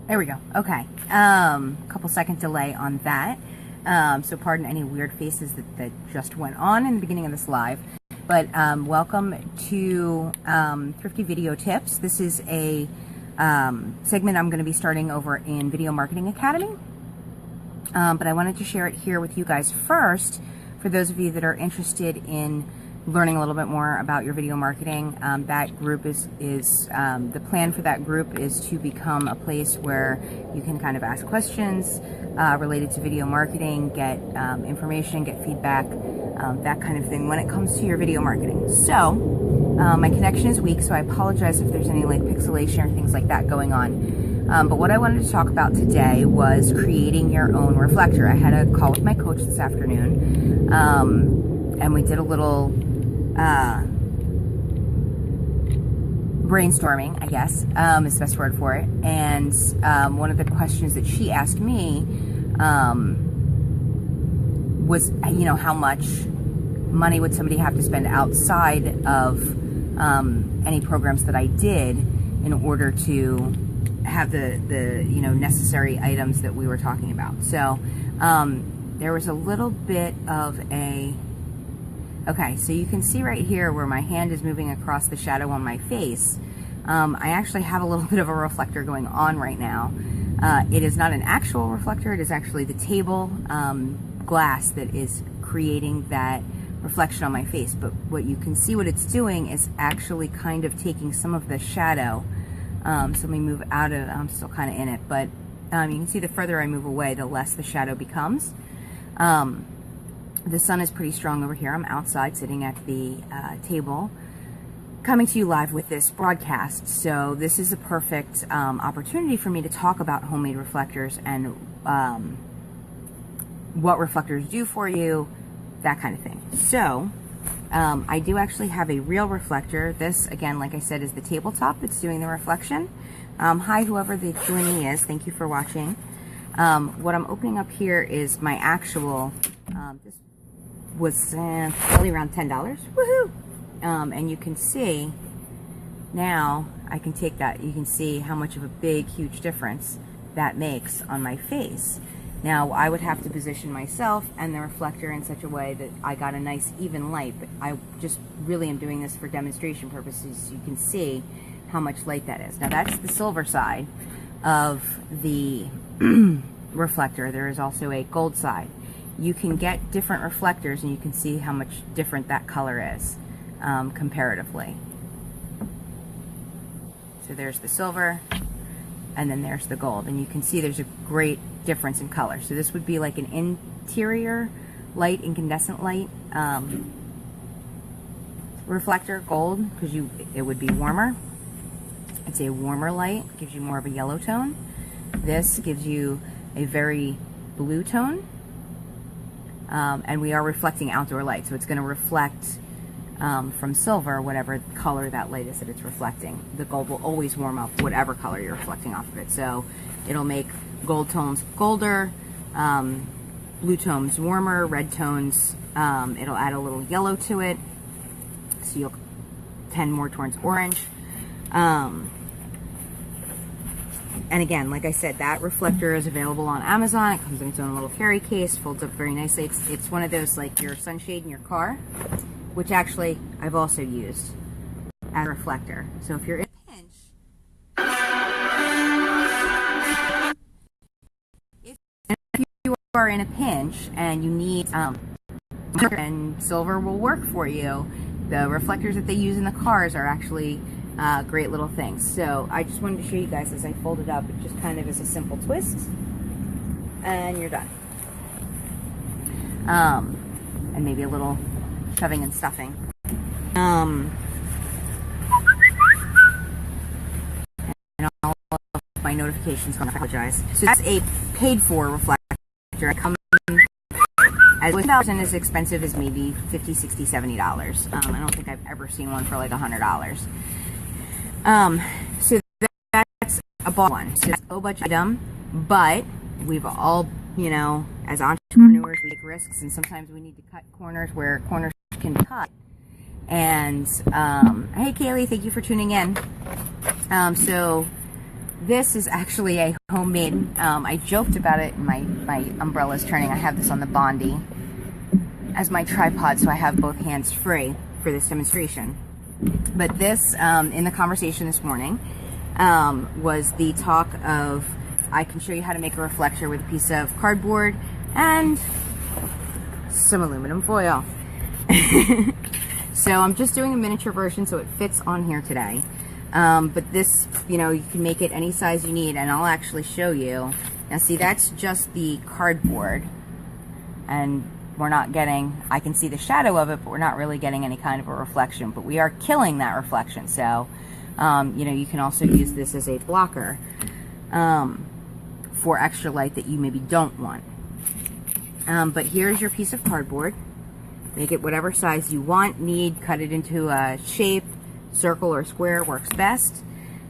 There we go. Okay. Couple second delay on that. So pardon any weird faces that just went on in the beginning of this live. But welcome to Thrifty Video Tips. This is a segment I'm going to be starting over in Video Marketing Academy. But I wanted to share it here with you guys first for those of you that are interested in learning a little bit more about your video marketing. That group is the plan for that group is to become a place where you can kind of ask questions related to video marketing, get information, get feedback, that kind of thing when it comes to your video marketing. So my connection is weak, so I apologize if there's any like pixelation or things like that going on. But what I wanted to talk about today was creating your own reflector. I had a call with my coach this afternoon, and we did a little brainstorming, I guess, is the best word for it. And one of the questions that she asked me was, you know, how much money would somebody have to spend outside of any programs that I did in order to have the you know, necessary items that we were talking about. So there was a little bit of a okay, so you can see right here where my hand is moving across the shadow on my face. I actually have a little bit of a reflector going on right now. It is not an actual reflector, it is actually the table glass that is creating that reflection on my face. But what you can see what it's doing is actually kind of taking some of the shadow. So let me move out of, I'm still kind of in it, but you can see the further I move away, the less the shadow becomes. The sun is pretty strong over here. I'm outside sitting at the table coming to you live with this broadcast. So this is a perfect opportunity for me to talk about homemade reflectors and what reflectors do for you, that kind of thing. So I do actually have a real reflector. This, again, like I said, is the tabletop that's doing the reflection. Hi, whoever the joinee is. Thank you for watching. What I'm opening up here is my actual, this was probably around $10. Woohoo! And you can see now, I can take that, you can see how much of a big, huge difference that makes on my face. Now, I would have to position myself and the reflector in such a way that I got a nice even light, but I just really am doing this for demonstration purposes. So you can see how much light that is. Now, that's the silver side of the reflector. There is also a gold side. You can get different reflectors and you can see how much different that color is comparatively. So there's the silver and then there's the gold, and you can see there's a great difference in color. So this would be like an interior light, incandescent light reflector, gold, because it would be warmer. It's a warmer light, gives you more of a yellow tone. This gives you a very blue tone. And we are reflecting outdoor light, so it's going to reflect from silver whatever color that light is that it's reflecting. The gold will always warm up whatever color you're reflecting off of it, so it'll make gold tones colder, blue tones warmer, red tones, it'll add a little yellow to it, so you'll tend more towards orange. And again, like I said, that reflector is available on Amazon. It comes in its own little carry case, folds up very nicely. It's one of those like your sunshade in your car, which actually I've also used as a reflector. So if you're in a pinch, if you are in a pinch and you need and silver will work for you, the reflectors that they use in the cars are actually great little things. So I just wanted to show you guys as I fold it up. It just kind of is a simple twist and you're done. And maybe a little shoving and stuffing. And all of my notifications, I apologize. So that's a paid for reflector. It comes as $1,000 and as expensive as maybe $50, $60, $70. I don't think I've ever seen one for like $100. So that's a ball one. So that's a low budget item, but we've all, you know, as entrepreneurs, we take risks, and sometimes we need to cut corners where corners can be cut. And hey Kaylee, thank you for tuning in. So this is actually a homemade, I joked about it in my umbrella's turning. I have this on the Bondi as my tripod, so I have both hands free for this demonstration. But this, in the conversation this morning, was the talk of, I can show you how to make a reflector with a piece of cardboard and some aluminum foil. So I'm just doing a miniature version so it fits on here today. But this, you know, you can make it any size you need, and I'll actually show you. Now see, that's just the cardboard, and we're not getting, I can see the shadow of it, but we're not really getting any kind of a reflection, but we are killing that reflection. So, you know, you can also use this as a blocker for extra light that you maybe don't want. But here's your piece of cardboard. Make it whatever size you want, need, cut it into a shape, circle or square works best.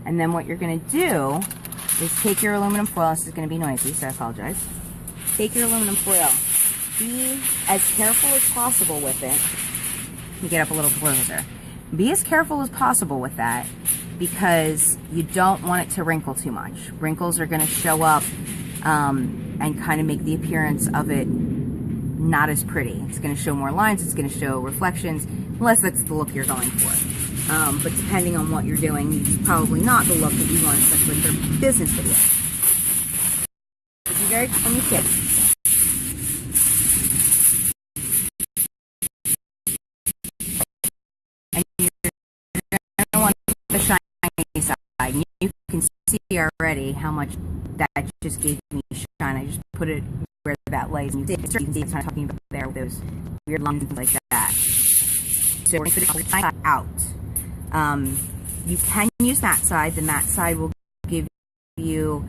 And then what you're gonna do is take your aluminum foil. This is gonna be noisy, so I apologize. Take your aluminum foil. Be as careful as possible with it. Let me get up a little closer. Be as careful as possible with that, because you don't want it to wrinkle too much. Wrinkles are gonna show up and kind of make the appearance of it not as pretty. It's going to show more lines, it's going to show reflections, unless that's the look you're going for. But depending on what you're doing, it's probably not the look that you want, especially for business videos. Be very careful on your kids. And you're going to want the shiny side. You can see already how much that just gave me shine. I just put it where that light is. You can see it's kind of talking about there with those weird lines like that. So we're going to put it out. You can use that side. The matte side will give you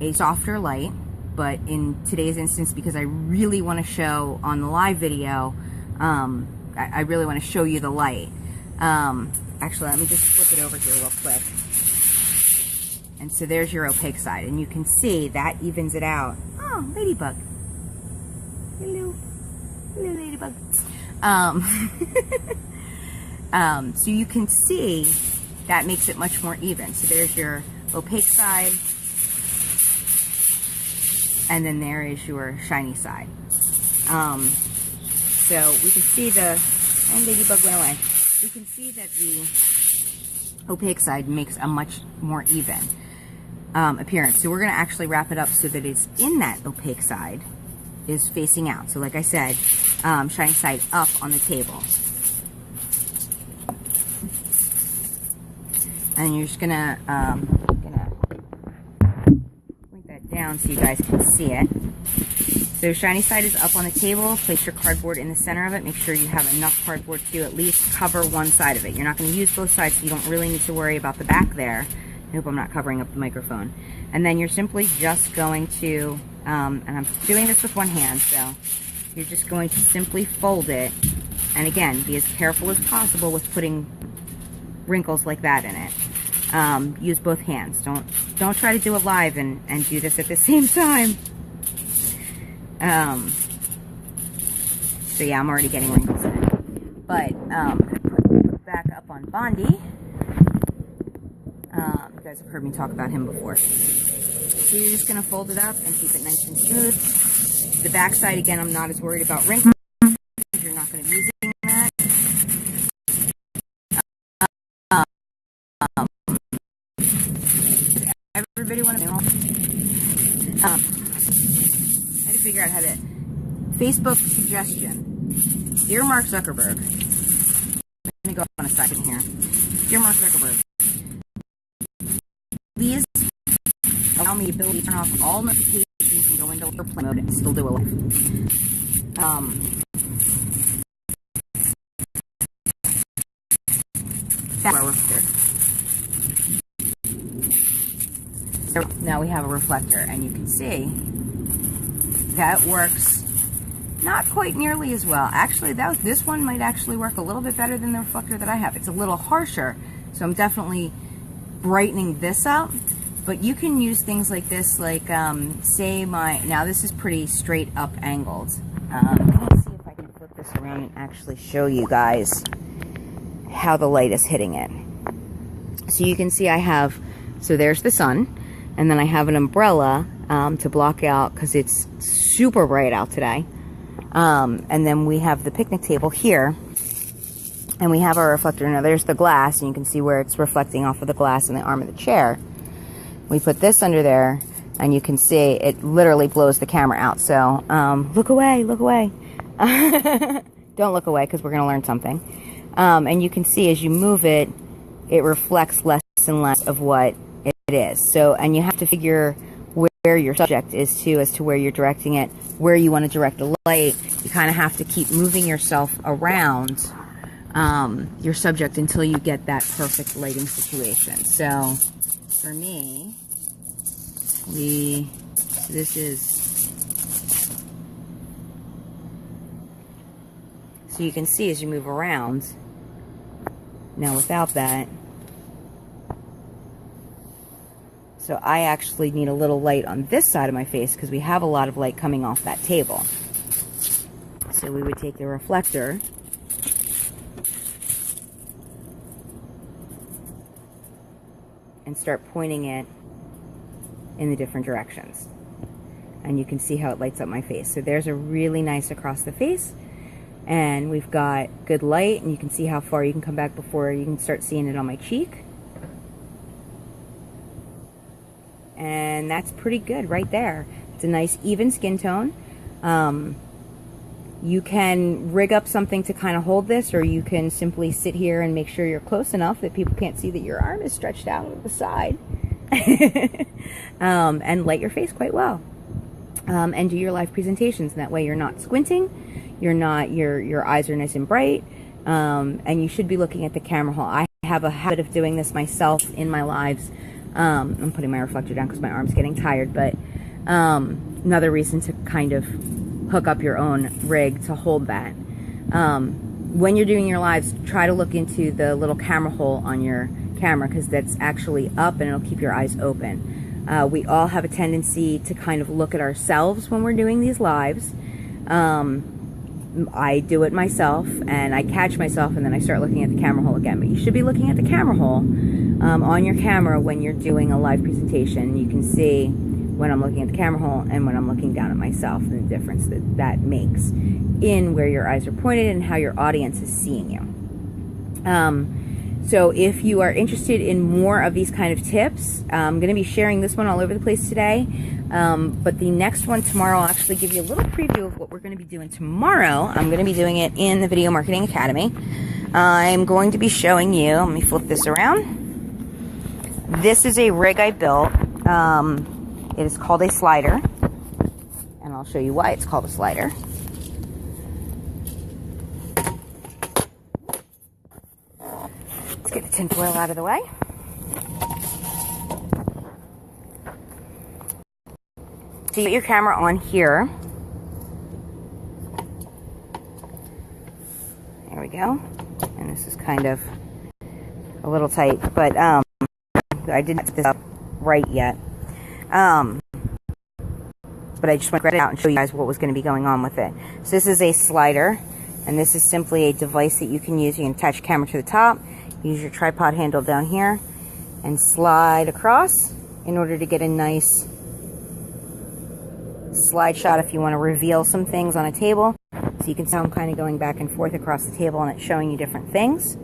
a softer light, but in today's instance, because I really want to show on the live video, I really want to show you the light. Actually, let me just flip it over here real quick. And so there's your opaque side, and you can see that evens it out. Oh, ladybug. Hello. Hello, ladybug. So you can see that makes it much more even. So there's your opaque side, and then there is your shiny side. So we can see and ladybug went away. We can see that the opaque side makes a much more even appearance. So we're going to actually wrap it up so that it's in that opaque side is facing out. So like I said, shiny side up on the table. And you're just gonna point that down so you guys can see it. So shiny side is up on the table. Place your cardboard in the center of it. Make sure you have enough cardboard to at least cover one side of it. You're not going to use both sides, so you don't really need to worry about the back there. I hope I'm not covering up the microphone. And then you're simply just going to, and I'm doing this with one hand, so you're just going to simply fold it. And again, be as careful as possible with putting wrinkles like that in it. Use both hands. Don't try to do it live and do this at the same time. So yeah, I'm already getting wrinkles in it. But put it back up on Bondi. You guys have heard me talk about him before. So you're just going to fold it up and keep it nice and smooth. The back side, again, I'm not as worried about wrinkles. You're not going to be using that. Everybody want to I had to figure out how to Facebook suggestion. Dear Mark Zuckerberg, let me go on a second here. Dear Mark Zuckerberg, please allow me the ability to turn off all notifications and go into airplane mode and still do a live. That's our reflector. So now we have a reflector, and you can see that works not quite nearly as well. Actually, this one might actually work a little bit better than the reflector that I have. It's a little harsher, so I'm definitely brightening this up. But you can use things like this, like say now this is pretty straight up angled. Let me see if I can flip this around and actually show you guys how the light is hitting it. So you can see so there's the sun. And then I have an umbrella to block out because it's super bright out today. And then we have the picnic table here. And we have our reflector. Now there's the glass, and you can see where it's reflecting off of the glass in the arm of the chair. We put this under there, and you can see it literally blows the camera out. So look away, look away. Don't look away because we're going to learn something. And you can see as you move it, it reflects less and less of what it is. So, and you have to figure where your subject is too, as to where you're directing it, where you want to direct the light. You kind of have to keep moving yourself around your subject until you get that perfect lighting situation. So for me, this is, so you can see as you move around. Now without that, so I actually need a little light on this side of my face because we have a lot of light coming off that table. So we would take the reflector and start pointing it in the different directions. And you can see how it lights up my face. So there's a really nice across the face. And we've got good light, and you can see how far you can come back before you can start seeing it on my cheek. And that's pretty good right there. It's a nice even skin tone. You can rig up something to kind of hold this, or you can simply sit here and make sure you're close enough that people can't see that your arm is stretched out to the side. And light your face quite well. And do your live presentations, and that way you're not squinting, you're not, your eyes are nice and bright, and you should be looking at the camera hole. I have a habit of doing this myself in my lives. I'm putting my reflector down because my arm's getting tired, but another reason to kind of hook up your own rig to hold that. When you're doing your lives, try to look into the little camera hole on your camera, because that's actually up and it'll keep your eyes open. We all have a tendency to kind of look at ourselves when we're doing these lives. I do it myself, and I catch myself, and then I start looking at the camera hole again. But you should be looking at the camera hole on your camera when you're doing a live presentation. You can see when I'm looking at the camera hole and when I'm looking down at myself, and the difference that makes in where your eyes are pointed and how your audience is seeing you. So if you are interested in more of these kind of tips, I'm going to be sharing this one all over the place today. But the next one tomorrow, I'll actually give you a little preview of what we're going to be doing tomorrow. I'm going to be doing it in the Video Marketing Academy. I'm going to be showing you, let me flip this around. This is a rig I built. It is called a slider. And I'll show you why it's called a slider. Let's get the tinfoil out of the way. So you get your camera on here. There we go. And this is kind of a little tight, but I didn't put this up right yet. But I just want to grab it out and show you guys what was going to be going on with it. So this is a slider, and this is simply a device that you can use. You can attach your camera to the top, use your tripod handle down here, and slide across in order to get a nice slide shot if you want to reveal some things on a table. So you can see I'm kind of going back and forth across the table, and it's showing you different things.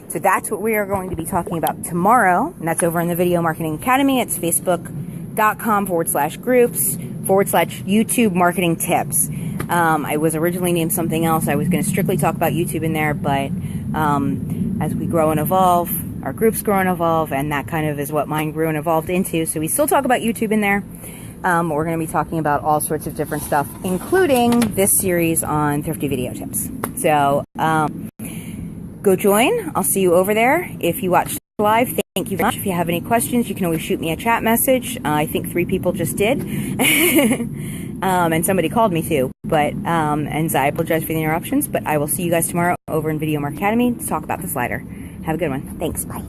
So that's what we are going to be talking about tomorrow, and that's over in the Video Marketing Academy. It's facebook.com/groups/YouTube marketing tips. I was originally named something else. I was going to strictly talk about YouTube in there, but as we grow and evolve, our groups grow and evolve, and that kind of is what mine grew and evolved into. So we still talk about YouTube in there. We're going to be talking about all sorts of different stuff, including this series on thrifty video tips. So go join. I'll see you over there. If you watched live, thank you very much. If you have any questions, you can always shoot me a chat message. I think 3 people just did. And somebody called me too. But and I apologize for the interruptions, but I will see you guys tomorrow over in Video Marketing Academy to talk about the slider. Have a good one. Thanks. Bye.